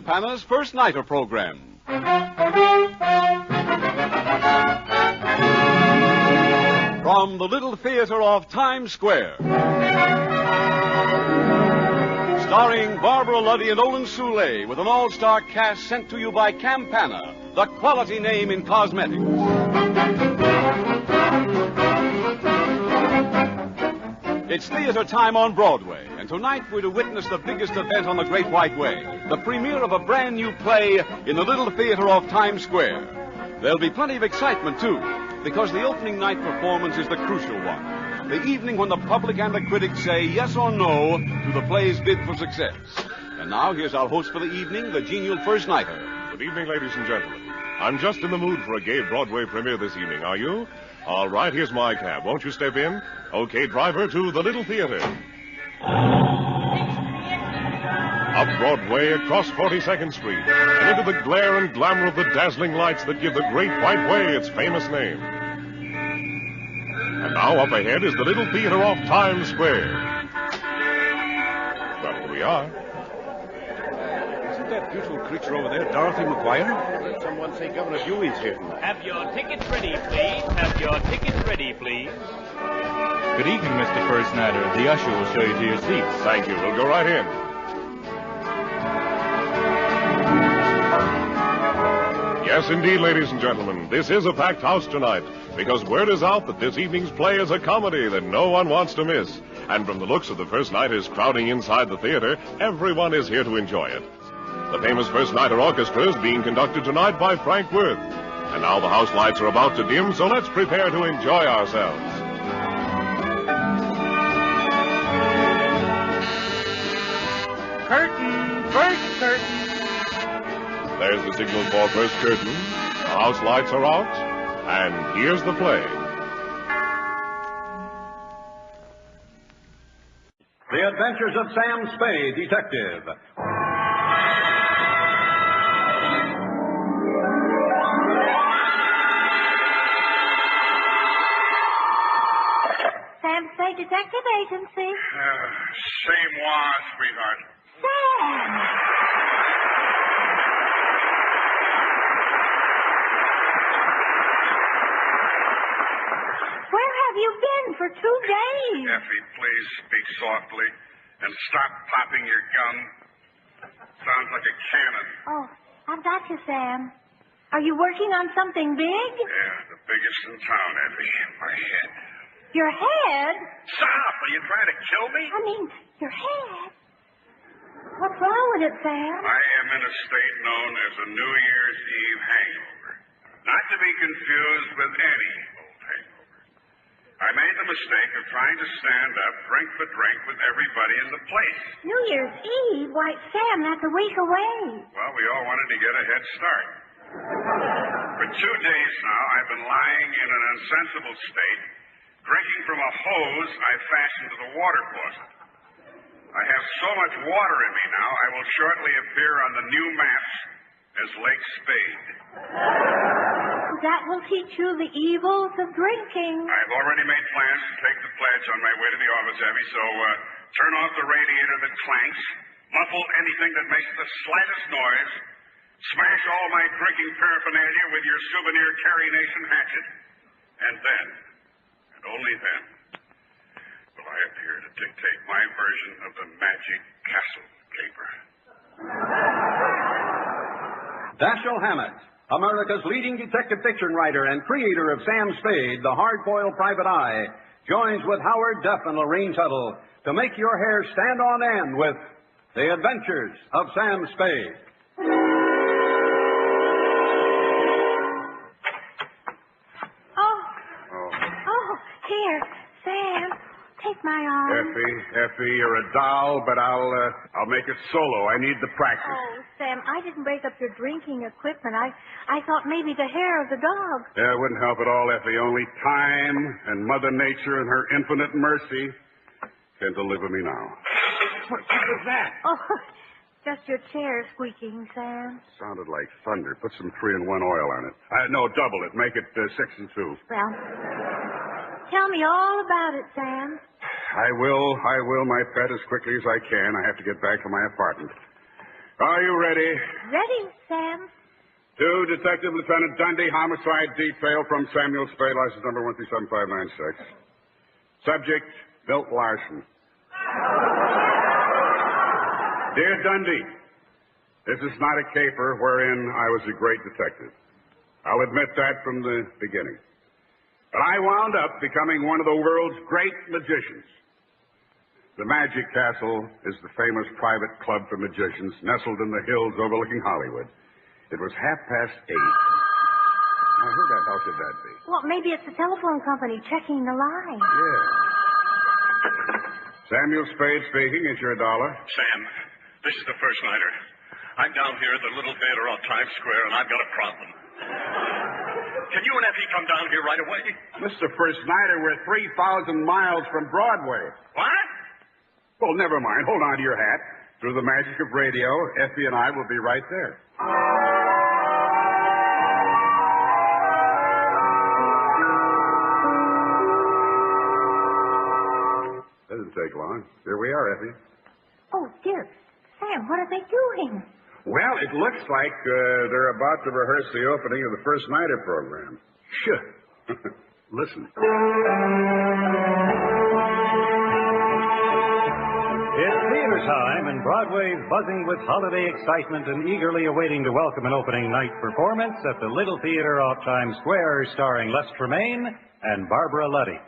Campana's First Nighter program. From the Little Theater of Times Square. Starring Barbara Luddy and Olin Soule, with an all-star cast sent to you by Campana, the quality name in cosmetics. It's theater time on Broadway, and tonight we're to witness the biggest event on the Great White Way, the premiere of a brand new play in the Little Theater of Times Square. There'll be plenty of excitement, too, because the opening night performance is the crucial one. The evening when the public and the critics say yes or no to the play's bid for success. And now, here's our host for the evening, the genial First Nighter. Good evening, ladies and gentlemen. I'm just in the mood for a gay Broadway premiere this evening, are you? All right, here's my cab. Won't you step in? Okay, driver, to the Little Theater. Up Broadway, across 42nd Street, and into the glare and glamour of the dazzling lights that give the Great White Way its famous name. And now up ahead is the Little Theater off Times Square. Well, here we are. Isn't that beautiful creature over there Dorothy McGuire? Let someone say Governor Dewey's here tonight. Have your tickets ready, please. Have your tickets ready, please. Good evening, Mr. First Nighter. The usher will show you to your seats. Thank you. We'll go right in. Yes, indeed, ladies and gentlemen. This is a packed house tonight, because word is out that this evening's play is a comedy that no one wants to miss. And from the looks of the First Nighters crowding inside the theater, everyone is here to enjoy it. The famous First Nighter Orchestra is being conducted tonight by Frank Worth. And now the house lights are about to dim, so let's prepare to enjoy ourselves. Curtain, first curtain. There's the signal for first curtain. The house lights are out, and here's the play. The Adventures of Sam Spade, Detective. Sam Spade Detective Agency. Same moi, sweetheart. Sam! Where have you been for 2 days? Effie, please speak softly and stop popping your gun. Sounds like a cannon. Oh, I've got you, Sam. Are you working on something big? Yeah, the biggest in town, Effie. My head. Your head? Stop! Are you trying to kill me? I mean, your head. What's wrong with it, Sam? I am in a state known as a New Year's Eve hangover. Not to be confused with any old hangover. I made the mistake of trying to stand up drink for drink with everybody in the place. New Year's Eve? Why, Sam, that's a week away. Well, we all wanted to get a head start. For 2 days now, I've been lying in an insensible state, drinking from a hose I fastened to the water closet. I have so much water in me now, I will shortly appear on the new maps as Lake Spade. That will teach you the evils of drinking. I've already made plans to take the pledge on my way to the office, Effie, so turn off the radiator that clanks, muffle anything that makes the slightest noise, smash all my drinking paraphernalia with your souvenir Carrie Nation hatchet, and then, and only then, will I appear to dictate my version of the Magic Castle caper. Dashiell Hammett, America's leading detective fiction writer and creator of Sam Spade, the hard-boiled private eye, joins with Howard Duff and Lurene Tuttle to make your hair stand on end with The Adventures of Sam Spade. Oh, here, Sam, take my arm. Effie, you're a doll, but I'll make it solo. I need the practice. Oh, Sam, I didn't break up your drinking equipment. I thought maybe the hair of the dog. Yeah, it wouldn't help at all, Effie. Only time and Mother Nature and her infinite mercy can deliver me now. What was that? Oh, just your chair squeaking, Sam. Sounded like thunder. Put some 3-in-1 oil on it. No, double it. Make it 6 and 2. Well, tell me all about it, Sam. I will, my pet, as quickly as I can. I have to get back to my apartment. Are you ready? Ready, Sam? To Detective Lieutenant Dundee, homicide detail from Samuel Spade, license number 1375596. Subject, Milt Larson. Dear Dundee, this is not a caper wherein I was a great detective. I'll admit that from the beginning. But I wound up becoming one of the world's great magicians. The Magic Castle is the famous private club for magicians nestled in the hills overlooking Hollywood. It was 8:30. Now, who the hell could that be? Well, maybe it's the telephone company checking the line. Yeah. Samuel Spade speaking. Is your $1? Sam, this is the first nighter. I'm down here at the Little Theater on Times Square, and I've got a problem. Can you and Effie come down here right away? Mr. First Nighter, we're 3,000 miles from Broadway. What? Well, never mind. Hold on to your hat. Through the magic of radio, Effie and I will be right there. Doesn't take long. Here we are, Effie. Oh, dear. Sam, what are they doing? Well, it looks like they're about to rehearse the opening of the First Nighter program. Sure. Listen. It's theater time, and Broadway's buzzing with holiday excitement and eagerly awaiting to welcome an opening night performance at the Little Theater off Times Square, starring Les Tremayne and Barbara Luddy.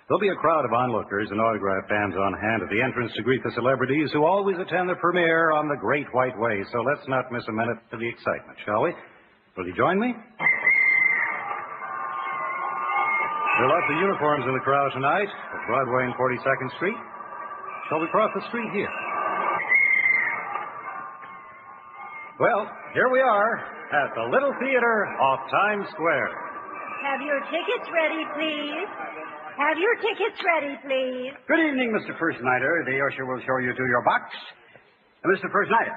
There'll be a crowd of onlookers and autograph fans on hand at the entrance to greet the celebrities who always attend the premiere on the Great White Way. So let's not miss a minute to the excitement, shall we? Will you join me? There are lots of uniforms in the crowd tonight at Broadway and 42nd Street. Shall we cross the street here? Well, here we are at the Little Theater off Times Square. Have your tickets ready, please. Have your tickets ready, please. Good evening, Mr. First Nighter. The usher will show you to your box. Mr. First Nighter.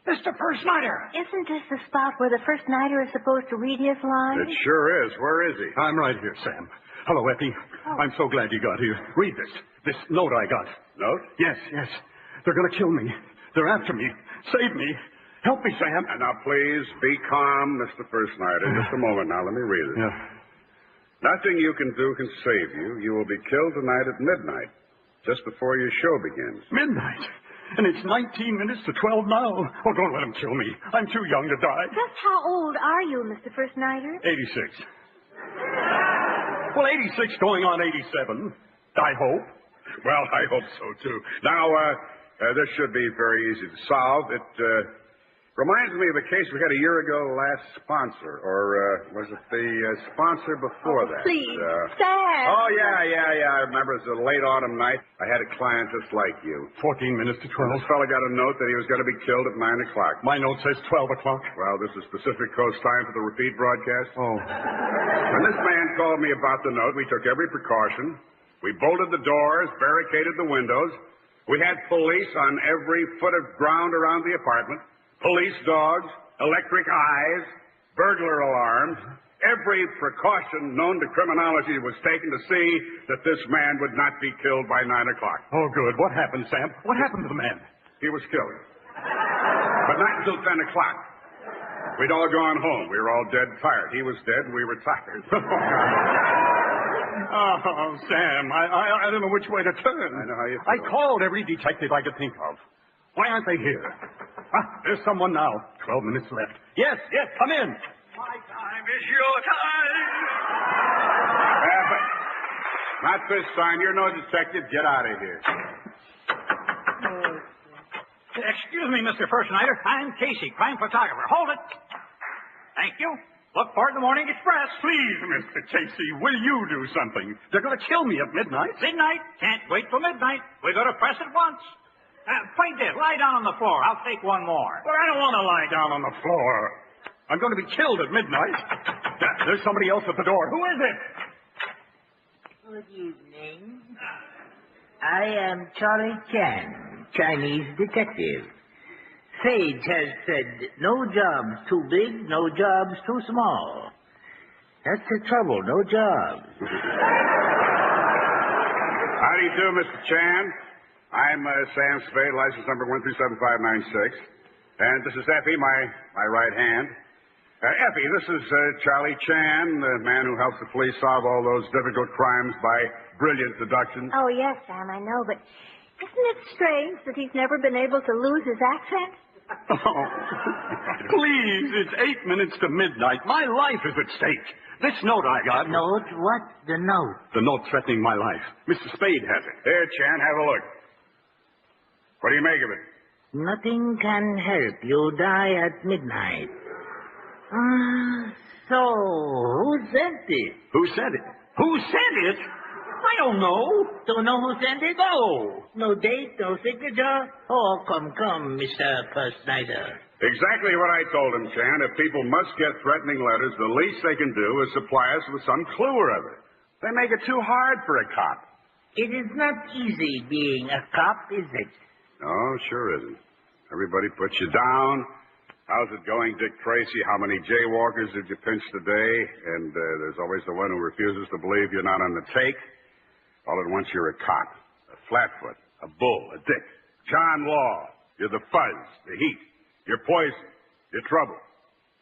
Mr. First Nighter. Isn't this the spot where the first nighter is supposed to read his lines? It sure is. Where is he? I'm right here, Sam. Hello, Effie. Oh. I'm so glad you got here. Read this. This note I got. Note? Yes. They're going to kill me. They're after me. Save me. Help me, Sam. And now, please, be calm, Mr. First Nighter. Just a moment now. Let me read it. Yeah. Nothing you can do can save you. You will be killed tonight at midnight, just before your show begins. Midnight? And it's 19 minutes to 12 now. Oh, don't let them kill me. I'm too young to die. Just how old are you, Mr. First Nighter? 86. Well, 86 going on 87. I hope. Well, I hope so, too. Now, this should be very easy to solve. It reminds me of a case we had a year ago, last sponsor. Or was it the sponsor before that? Please, Sam. Oh, yeah. I remember it was a late autumn night. I had a client just like you. 14 minutes to 12. This fellow got a note that he was going to be killed at 9 o'clock. My note says 12 o'clock. Well, this is Pacific Coast time for the repeat broadcast. Oh. When this man called me about the note, we took every precaution. We bolted the doors, barricaded the windows. We had police on every foot of ground around the apartment. Police dogs, electric eyes, burglar alarms. Every precaution known to criminology was taken to see that this man would not be killed by 9 o'clock. Oh, good. What happened, Sam? What happened to the man? He was killed. But not until 10 o'clock. We'd all gone home. We were all dead tired. He was dead, and we were tired. Oh, Sam, I don't know which way to turn. I know how you feel. I called every detective I could think of. Why aren't they here? There's someone now. 12 minutes left. Yes, come in. My time is your time. But not this time. You're no detective. Get out of here. Excuse me, Mr. First Nighter. I'm Casey, crime photographer. Hold it. Thank you. Look for it in the Morning Express. Please, Mr. Casey, will you do something? They're going to kill me at midnight. Midnight. Can't wait till midnight. We're going to press it once. Play this. Lie down on the floor. I'll take one more. But I don't want to lie down on the floor. I'm going to be killed at midnight. There's somebody else at the door. Who is it? Good evening. I am Charlie Chan, Chinese detective. Sage has said no jobs too big, no jobs too small. That's the trouble, no jobs. How do you do, Mr. Chan? I'm Sam Spade, license number 1375596. And this is Effie, my right hand. Effie, this is Charlie Chan, the man who helps the police solve all those difficult crimes by brilliant deductions. Oh, yes, Sam, I know, but isn't it strange that he's never been able to lose his accent? Oh, please, it's 8 minutes to midnight. My life is at stake. This note I got... Note? What? The note? The note threatening my life. Mr. Spade has it. Here, Chan, have a look. What do you make of it? Nothing can help you die at midnight. So, who sent it? Who sent it? Who sent it? I don't know. Don't know who sent it? No. No date, no signature? Oh, come, Mr. First Nighter. Exactly what I told him, Chan. If people must get threatening letters, the least they can do is supply us with some clue or other. They make it too hard for a cop. It is not easy being a cop, is it? No, sure isn't. Everybody puts you down. How's it going, Dick Tracy? How many jaywalkers did you pinch today? And there's always the one who refuses to believe you're not on the take. All at once you're a cop, a flatfoot, a bull, a dick, John Law. You're the fuzz, the heat. You're poison. You're trouble.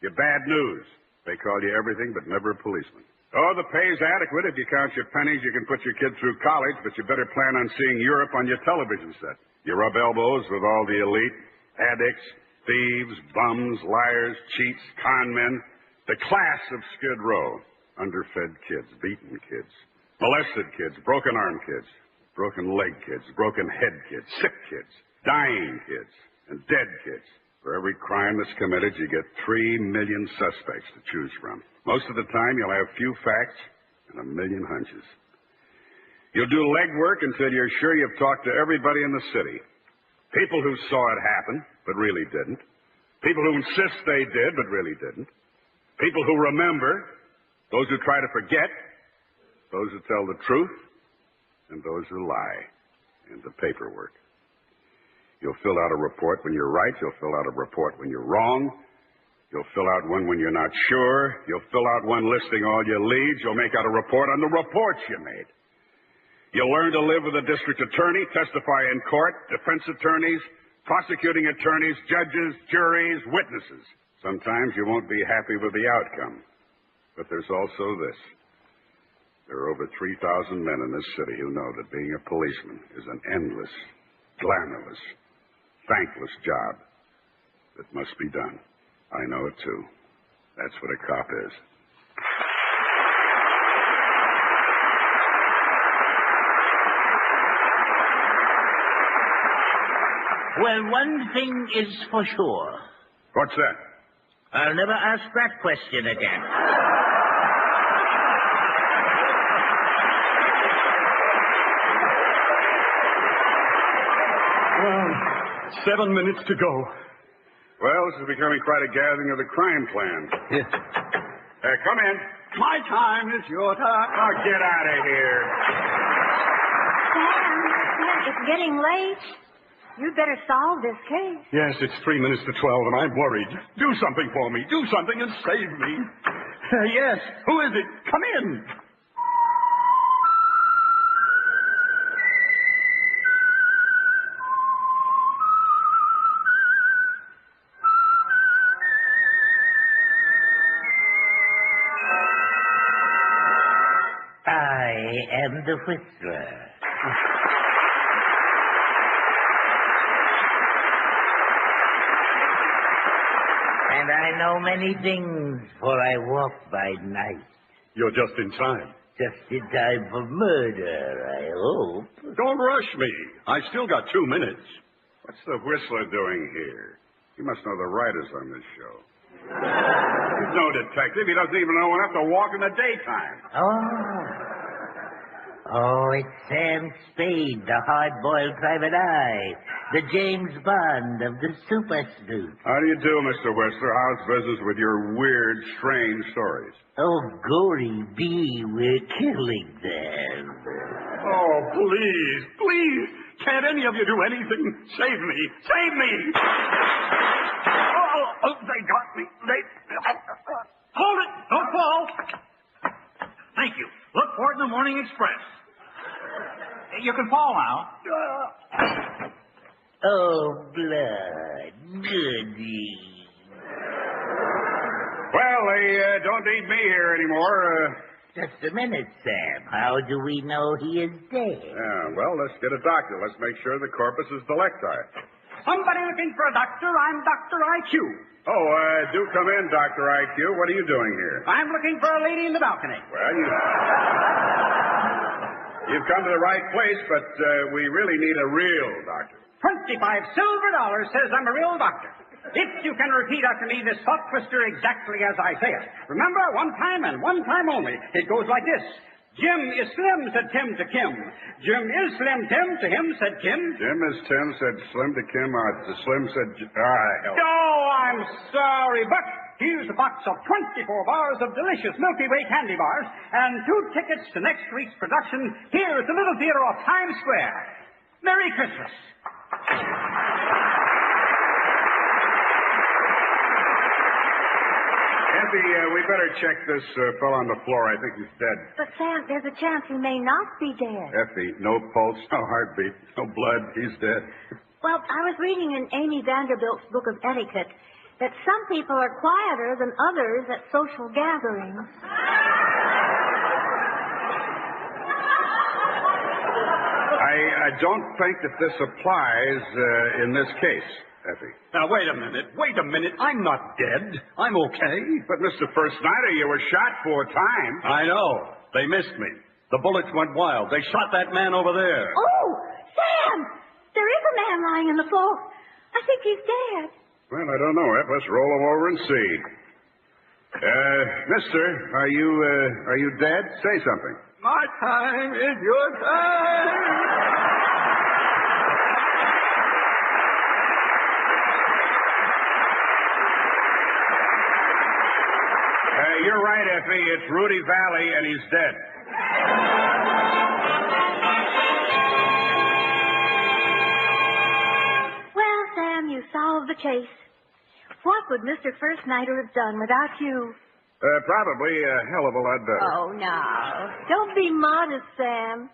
You're bad news. They call you everything but never a policeman. Oh, the pay's adequate. If you count your pennies, you can put your kid through college, but you better plan on seeing Europe on your television set. You rub elbows with all the elite, addicts, thieves, bums, liars, cheats, con men. The class of Skid Row. Underfed kids, beaten kids, molested kids, broken arm kids, broken leg kids, broken head kids, sick kids, dying kids, and dead kids. For every crime that's committed, you get 3 million suspects to choose from. Most of the time, you'll have few facts and 1 million hunches. You'll do legwork until you're sure you've talked to everybody in the city. People who saw it happen, but really didn't. People who insist they did, but really didn't. People who remember. Those who try to forget. Those who tell the truth. And those who lie. And the paperwork. You'll fill out a report when you're right. You'll fill out a report when you're wrong. You'll fill out one when you're not sure. You'll fill out one listing all your leads. You'll make out a report on the reports you made. You'll learn to live with a district attorney, testify in court, defense attorneys, prosecuting attorneys, judges, juries, witnesses. Sometimes you won't be happy with the outcome. But there's also this. There are over 3,000 men in this city who know that being a policeman is an endless, glamorous, thankless job that must be done. I know it too. That's what a cop is. Well, one thing is for sure. What's that? I'll never ask that question again. Well, 7 minutes to go. Well, this is becoming quite a gathering of the crime clan. Yes. Come in. My time is your time. Oh, get out of here. Sam, it's getting late. You'd better solve this case. Yes, it's 3 minutes to 12, and I'm worried. Do something for me. Do something and save me. Yes. Who is it? Come in. I am the Whistler. And I know many things, for I walk by night. You're just in time. Just in time for murder, I hope. Don't rush me. I still got 2 minutes. What's the Whistler doing here? He must know the writers on this show. He's no detective. He doesn't even know enough to walk in the daytime. Oh, it's Sam Spade, the hard-boiled private eye, the James Bond of the super sleuth. How do you do, Mr. Whistler? How's business with your weird, strange stories? Oh, glory be, we're killing them. Oh, please, please. Can't any of you do anything? Save me. Save me. Oh, they got me. Hold it. Don't fall. Thank you. Look for it in the Morning Express. You can fall now. Oh, blood. Goody. Well, they don't need me here anymore. Just a minute, Sam. How do we know he is dead? Yeah, well, let's get a doctor. Let's make sure the corpus is delecti. Somebody looking for a doctor? I'm Dr. IQ. Oh, do come in, Dr. IQ. What are you doing here? I'm looking for a lady in the balcony. Well, you've come to the right place, but we really need a real doctor. $25 silver says I'm a real doctor. If you can repeat after me this thought twister exactly as I say it. Remember, one time and one time only. It goes like this. Jim is slim, said Tim to Kim. Jim is slim, Tim to him, said Kim. Jim is Tim, said Slim to Kim. Slim said... hell. Oh, I'm sorry, but here's a box of 24 bars of delicious Milky Way candy bars and 2 tickets to next week's production here at the Little Theater of Times Square. Merry Christmas. Effie, we better check this fellow on the floor. I think he's dead. But, Sam, there's a chance he may not be dead. Effie, no pulse, no heartbeat, no blood. He's dead. Well, I was reading in Amy Vanderbilt's book of etiquette that some people are quieter than others at social gatherings. I don't think that this applies in this case, Effie. Now, wait a minute. I'm not dead. I'm okay. But, Mr. First Nighter, you were shot 4 times. I know. They missed me. The bullets went wild. They shot that man over there. Oh, Sam! There is a man lying on the floor. I think he's dead. Well, I don't know, Eff. Let's roll him over and see. Mister, are you dead? Say something. My time is your time. You're right, Effie. It's Rudy Valley, and he's dead. Well, Sam, you solved the case. What would Mr. First Nighter have done without you? Probably a hell of a lot better. Oh, no. Don't be modest, Sam.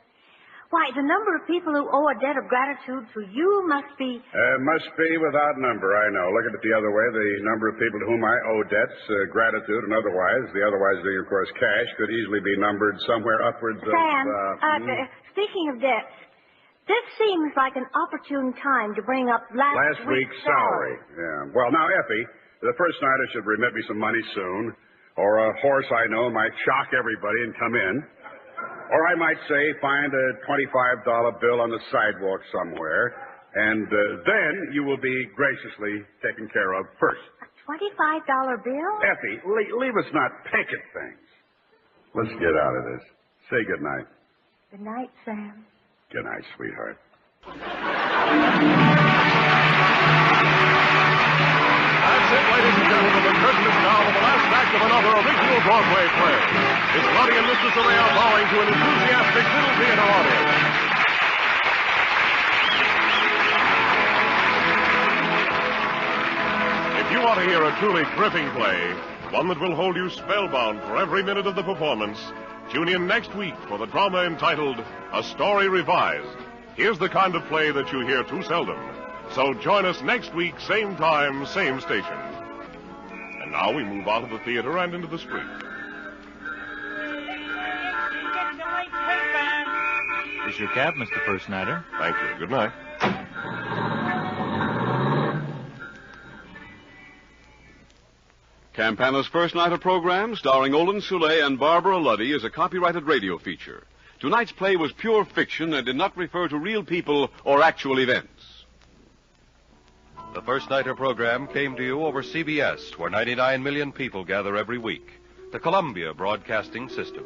Why, the number of people who owe a debt of gratitude for you must be... Must be without number, I know. Look at it the other way. The number of people to whom I owe debts, gratitude and otherwise, the otherwise being, of course, cash, could easily be numbered somewhere upwards of... Sam, speaking of debts, this seems like an opportune time to bring up last week's salary. Yeah. Well, now, Effie, the First Nighter should remit me some money soon, or a horse I know might shock everybody and come in. Or I might say, find a $25 bill on the sidewalk somewhere, and then you will be graciously taken care of first. A $25 bill? Effie, leave us not pick at things. Let's get out of this. Say good night. Good night, Sam. Good night, sweetheart. That's it, ladies and gentlemen. The curtain is down on the last act of another original Broadway play. Miss Lottie and Mr. Surrey are bowing to an enthusiastic Little Theater audience. If you want to hear a truly gripping play, one that will hold you spellbound for every minute of the performance, tune in next week for the drama entitled A Story Revised. Here's the kind of play that you hear too seldom. So join us next week, same time, same station. And now we move out of the theater and into the street. Is your cab, Mr. First Nighter? Thank you. Good night. Campana's First Nighter program, starring Olin Soule and Barbara Luddy, is a copyrighted radio feature. Tonight's play was pure fiction and did not refer to real people or actual events. The First Nighter program came to you over CBS, where 99 million people gather every week. The Columbia Broadcasting System.